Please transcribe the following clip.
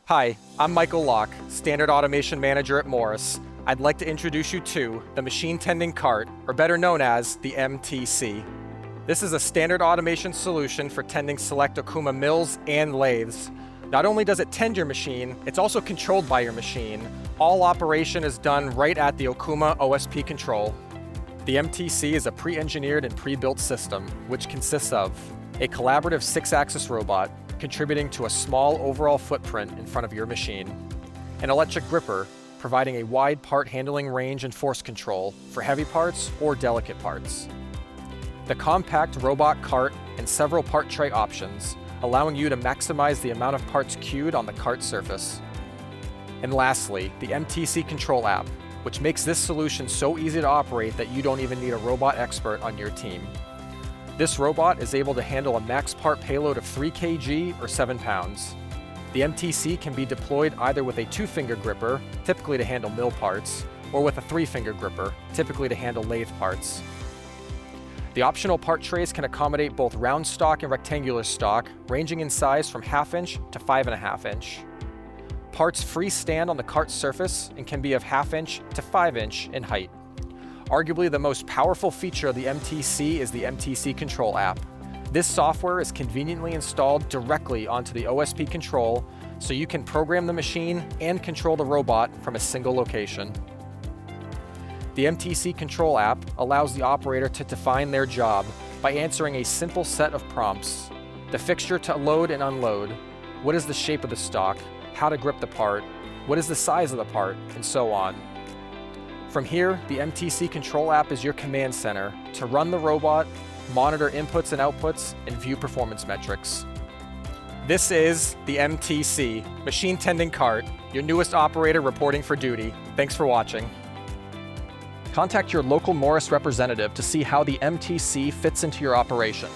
Hi, I'm Michael Locke, Standard Automation Manager at Morris. I'd like to introduce you to the Machine Tending Cart, or better known as the MTC. This is a standard automation solution for tending select Okuma mills and lathes. Not only does it tend your machine, it's also controlled by your machine. All operation is done right at the Okuma OSP control. The MTC is a pre-engineered and pre-built system, which consists of a collaborative 6-axis robot, contributing to a small overall footprint in front of your machine, an electric gripper, providing a wide part handling range and force control for heavy parts or delicate parts, the compact robot cart and several part tray options, allowing you to maximize the amount of parts queued on the cart surface, and lastly, the MTC control app, which makes this solution so easy to operate that you don't even need a robot expert on your team. This robot is able to handle a max part payload of 3 kg or 7 pounds. The MTC can be deployed either with a 2-finger gripper, typically to handle mill parts, or with a 3-finger gripper, typically to handle lathe parts. The optional part trays can accommodate both round stock and rectangular stock, ranging in size from 1/2 inch to 5.5 inch. Parts freestand on the cart surface and can be of 1/2 inch to 5 inch in height. Arguably the most powerful feature of the MTC is the MTC control app. This software is conveniently installed directly onto the OSP control, so you can program the machine and control the robot from a single location. The MTC control app allows the operator to define their job by answering a simple set of prompts: the fixture to load and unload, what is the shape of the stock, how to grip the part, what is the size of the part, and so on. From here, the MTC control app is your command center to run the robot, monitor inputs and outputs, and view performance metrics. This is the MTC, Machine Tending Cart, your newest operator reporting for duty. Thanks for watching. Contact your local Morris representative to see how the MTC fits into your operation.